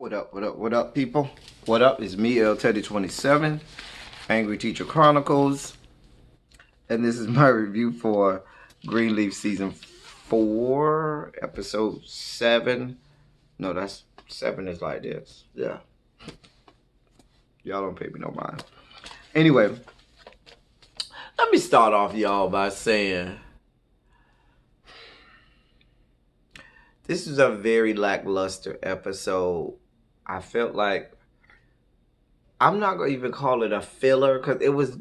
What up, what up, what up, people? What up? It's me, L Teddy 27, Angry Teacher Chronicles, and this is my review for Greenleaf Season 4, Episode 7. No, that's 7 is like this. Yeah. Y'all don't pay me no mind. Anyway, let me start off, y'all, by saying this is a very lackluster episode. I felt like I'm not gonna even call it a filler because it was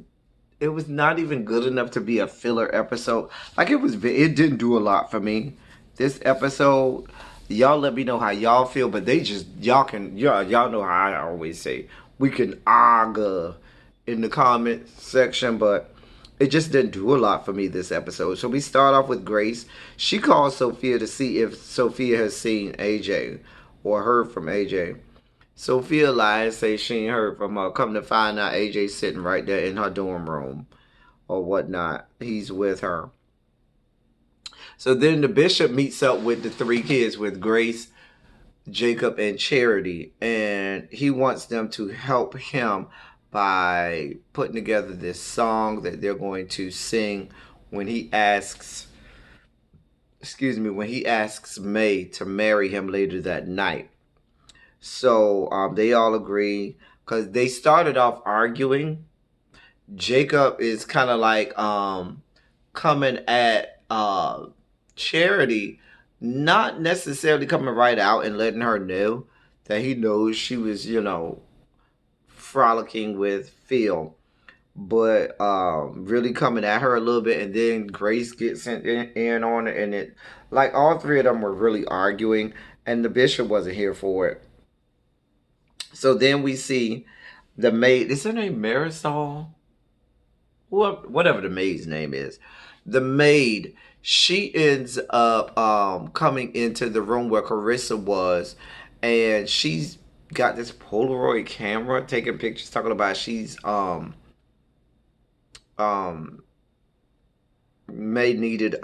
not even good enough to be a filler episode. Like it didn't do a lot for me. This episode, y'all let me know how y'all feel, but y'all know how I always say we can argue in the comment section, but it just didn't do a lot for me this episode. So we start off with Grace. She calls Sophia to see if Sophia has seen AJ or heard from AJ. Sophia lies, say she ain't heard from her. Come to find out, AJ's sitting right there in her dorm room or whatnot. He's with her. So then the bishop meets up with the three kids, with Grace, Jacob, and Charity, and he wants them to help him by putting together this song that they're going to sing when he asks May to marry him later that night. So they all agree because they started off arguing. Jacob is kind of like coming at Charity, not necessarily coming right out and letting her know that he knows she was, frolicking with Phil, but really coming at her a little bit. And then Grace gets in on it, and it, like, all three of them were really arguing, and the bishop wasn't here for it. So then we see the maid. Is her name Marisol? Whatever the maid's name is. The maid, she ends up coming into the room where Carissa was, and she's got this Polaroid camera taking pictures, talking about she's May needed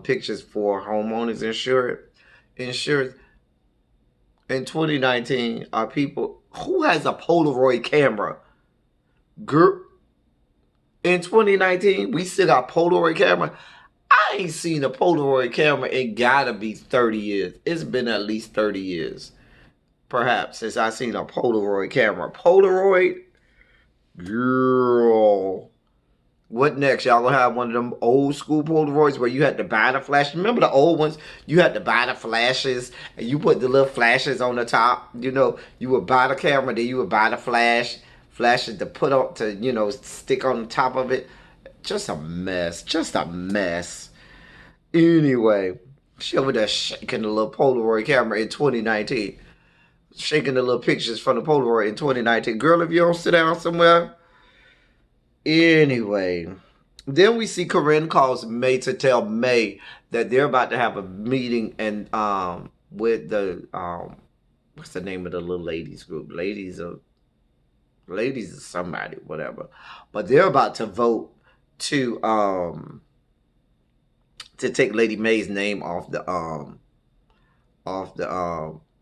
pictures for homeowners insurance. In 2019, are people who has a Polaroid camera? Girl, in 2019, we still got Polaroid camera. I ain't seen a Polaroid camera in gotta be 30 years. It's been at least 30 years, perhaps, since I seen a Polaroid camera. Polaroid? Girl. What next? Y'all gonna have one of them old school Polaroids where you had to buy the flash? Remember the old ones? You had to buy the flashes and you put the little flashes on the top. You would buy the camera, then you would buy the flashes to put on to, stick on the top of it. Just a mess. Just a mess. Anyway, she over there shaking the little Polaroid camera in 2019. Shaking the little pictures from the Polaroid in 2019. Girl, if you don't sit down somewhere. Anyway, then we see Corinne calls May to tell May that they're about to have a meeting and with the what's the name of the little ladies group? Ladies of somebody, whatever. But they're about to vote to take Lady May's name off the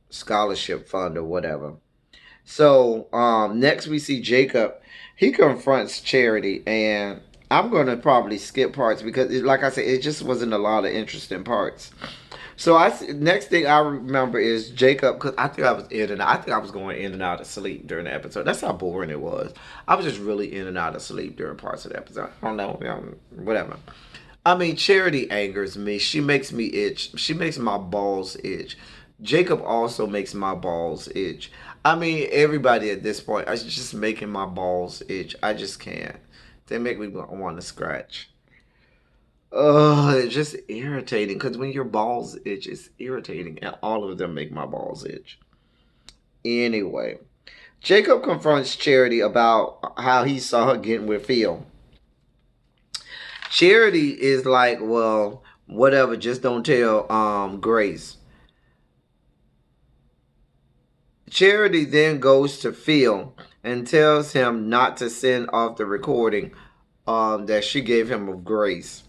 scholarship fund or whatever. So next we see Jacob. He confronts Charity, and I'm going to probably skip parts because, like I said, it just wasn't a lot of interesting parts. So next thing I remember is Jacob, because I think I was going in and out of sleep during the episode. That's how boring it was. I was just really in and out of sleep during parts of the episode. I don't know, whatever. I mean, Charity angers me. She makes me itch. She makes my balls itch. Jacob also makes my balls itch. I mean, everybody at this point is just making my balls itch. I just can't. They make me want to scratch. It's just irritating because when your balls itch, it's irritating. And all of them make my balls itch. Anyway, Jacob confronts Charity about how he saw her getting with Phil. Charity is like, well, whatever, just don't tell Grace. Charity then goes to Phil and tells him not to send off the recording that she gave him of Grace.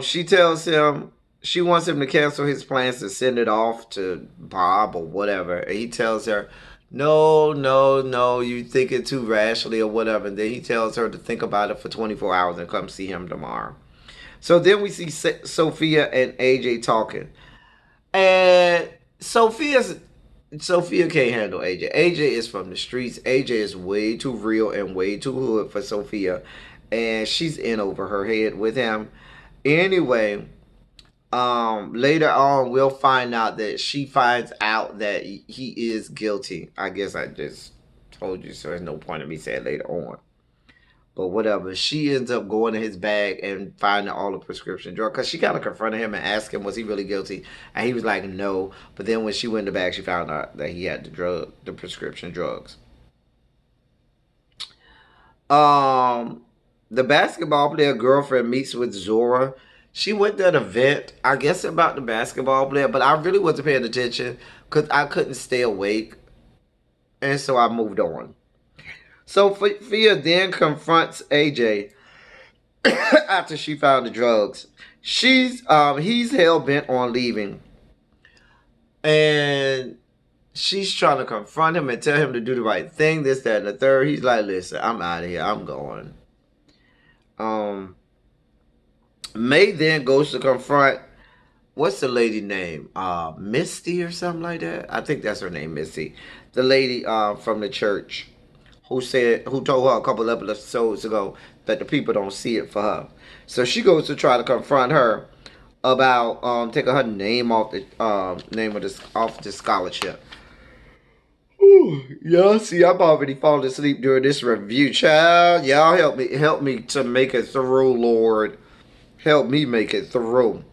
She tells him she wants him to cancel his plans to send it off to Bob or whatever. And he tells her, no, no, no, you think it too rashly or whatever. And then he tells her to think about it for 24 hours and come see him tomorrow. So then we see Sophia and AJ talking. And Sophia can't handle AJ. AJ is from the streets. AJ is way too real and way too hood for Sophia. And she's in over her head with him. Anyway, later on we'll find out that she finds out that he is guilty. I guess I just told you, so there's no point in me saying later on. But whatever. She ends up going to his bag and finding all the prescription drugs. Because she kind of confronted him and asked him, was he really guilty? And he was like, no. But then when she went in the bag, she found out that he had the prescription drugs. Um, the basketball player girlfriend meets with Zora. She went to an event, I guess about the basketball player, but I really wasn't paying attention because I couldn't stay awake. And so I moved on. So Sophia then confronts AJ after she found the drugs. He's hell bent on leaving, and she's trying to confront him and tell him to do the right thing, this, that, and the third. He's like, listen, I'm out of here. I'm going. Um, May then goes to confront, what's the lady name? Misty or something like that. I think that's her name, Misty. The lady from the church who told her a couple of episodes ago that the people don't see it for her. So she goes to try to confront her about taking her name off the scholarship. Ooh, y'all see, I'm already falling asleep during this review, child. Y'all help me to make it through, Lord. Help me make it through.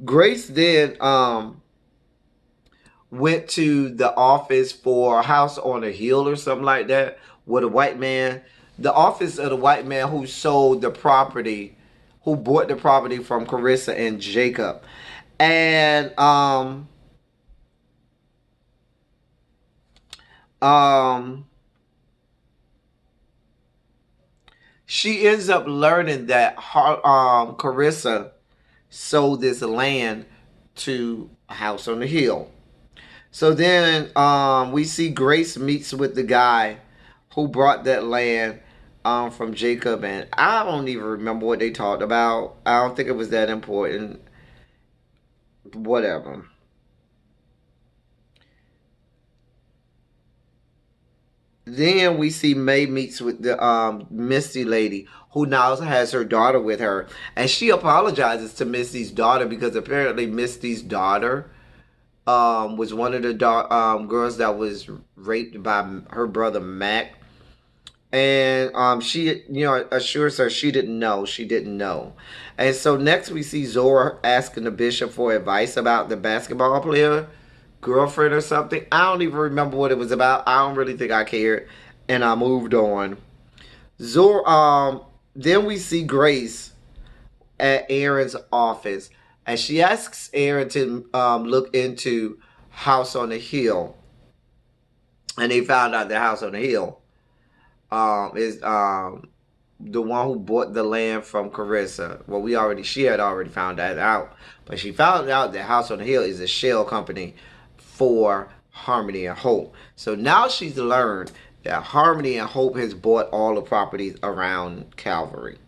Grace then went to the office for a house on a hill or something like that with a white man. The office of the white man who sold the property, who bought the property from Carissa and Jacob. And she ends up learning that Carissa sold this land to a house on the hill. So then we see Grace meets with the guy who brought that land from Jacob, and I don't even remember what they talked about. I don't think it was that important. Whatever. Then we see May meets with the Misty lady who now has her daughter with her, and she apologizes to Misty's daughter because apparently Misty's daughter was one of the girls that was raped by her brother Mac. And she, assures her she didn't know. She didn't know. And so next we see Zora asking the bishop for advice about the basketball player girlfriend or something. I don't even remember what it was about. I don't really think I cared. And I moved on. Then we see Grace at Aaron's office. And she asks Aaron to look into House on the Hill. And they found out the House on the Hill is the one who bought the land from Carissa. Well, she had already found that out, but she found out that House on the Hill is a shell company for Harmony and Hope. So now she's learned that Harmony and Hope has bought all the properties around Calvary.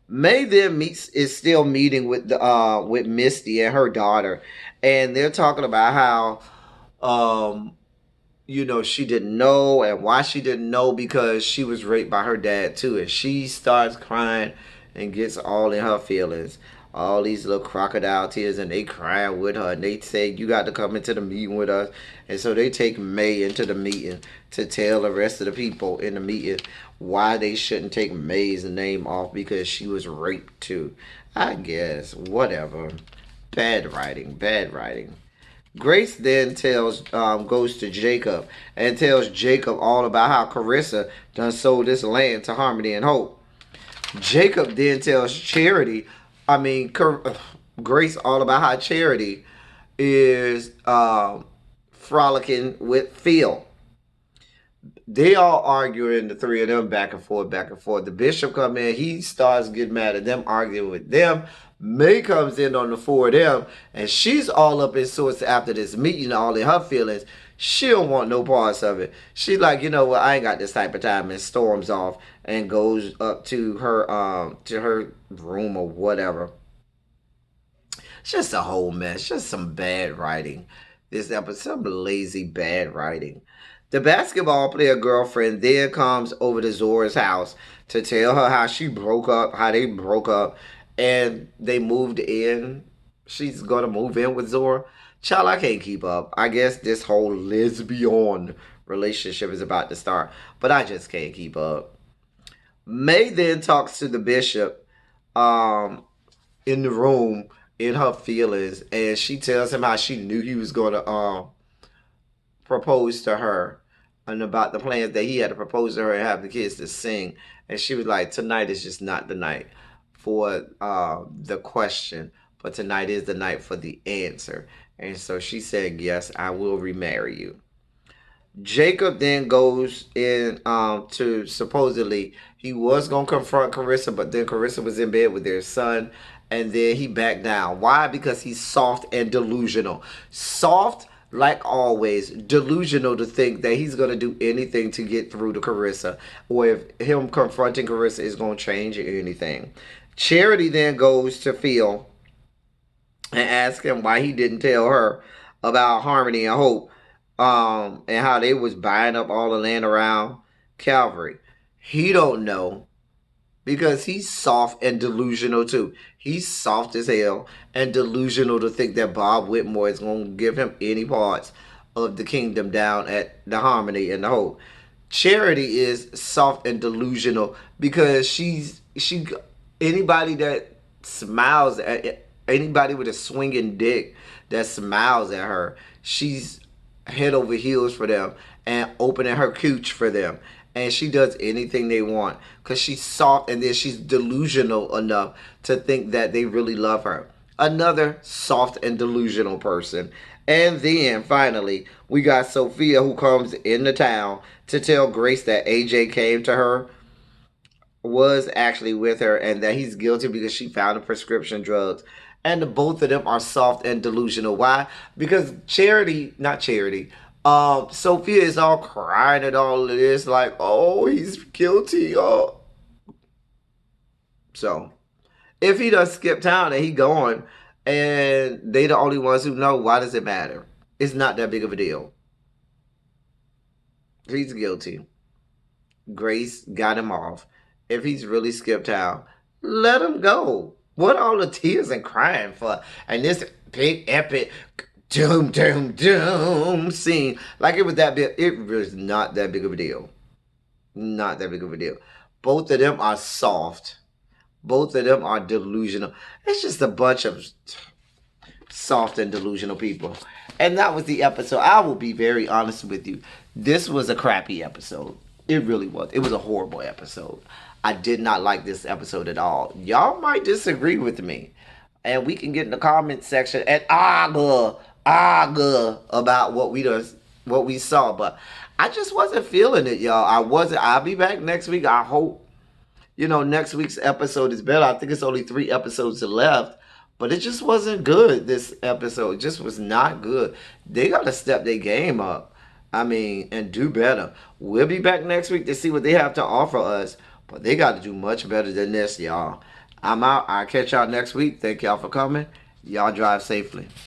May then is still meeting with Misty and her daughter, and they're talking about how she didn't know and why she didn't know, because she was raped by her dad too. And she starts crying and gets all in her feelings. All these little crocodile tears, and they crying with her. And they say, you got to come into the meeting with us. And so they take May into the meeting to tell the rest of the people in the meeting why they shouldn't take May's name off because she was raped too. I guess, whatever. Bad writing, bad writing. Grace then goes to Jacob and tells Jacob all about how Carissa done sold this land to Harmony and Hope. Jacob then tells Grace all about how Charity is frolicking with Phil. They all arguing, the three of them, back and forth, back and forth. The bishop come in, he starts getting mad at them, arguing with them. May comes in on the four of them, and she's all up in sorts after this meeting, all in her feelings. She don't want no parts of it. She's like, you know what, I ain't got this type of time, and storms off and goes up to her room or whatever. It's just a whole mess. Just some bad writing. This episode, some lazy bad writing. The basketball player girlfriend then comes over to Zora's house to tell her how she broke up, how they broke up, and they moved in. She's gonna move in with Zora. Child, I can't keep up. I guess this whole lesbian relationship is about to start, but I just can't keep up. May then talks to the bishop um, in the room in her feelings, and she tells him how she knew he was going to propose to her and about the plans that he had to propose to her and have the kids to sing. And she was like, tonight is just not the night for the question, but tonight is the night for the answer. And so she said, yes, I will remarry you. Jacob then goes in to supposedly he was gonna confront Carissa, but then Carissa was in bed with their son, and then he backed down. Why? Because he's soft and delusional. Soft, like always, delusional to think that he's gonna do anything to get through to Carissa, or if him confronting Carissa is gonna change anything. Charity then goes to Phil and asks him why he didn't tell her about Harmony and Hope and how they was buying up all the land around Calvary. He don't know because he's soft and delusional too. He's soft as hell and delusional to think that Bob Whitmore is going to give him any parts of the kingdom down at the Harmony and the Hope. Charity is soft and delusional because she anybody that smiles at anybody with a swinging dick that smiles at her, she's head over heels for them and opening her cooch for them, and she does anything they want because she's soft, and then she's delusional enough to think that they really love her. Another soft and delusional person. And then finally we got Sophia, who comes into town to tell Grace that AJ came to her, was actually with her, and that he's guilty because she found the prescription drugs. And the both of them are soft and delusional. Why? Because not Charity, Sophia is all crying at all of this, like, oh, he's guilty. Oh. So, if he does skip town and he gone, and they the only ones who know, why does it matter? It's not that big of a deal. He's guilty. Grace got him off. If he's really skipped town, let him go. What all the tears and crying for? And this big epic doom doom doom scene, like it was that big. It was not that big of a deal. Not that big of a deal. Both of them are soft. Both of them are delusional. It's just a bunch of soft and delusional people. And that was the episode. I will be very honest with you. This was a crappy episode. It really was. It was a horrible episode. I did not like this episode at all. Y'all might disagree with me. And we can get in the comment section and argue about what we saw. But I just wasn't feeling it, y'all. I wasn't. I'll be back next week. I hope, next week's episode is better. I think it's only 3 episodes left. But it just wasn't good, this episode. It just was not good. They got to step their game up. And do better. We'll be back next week to see what they have to offer us. But they got to do much better than this, y'all. I'm out. I'll catch y'all next week. Thank y'all for coming. Y'all drive safely.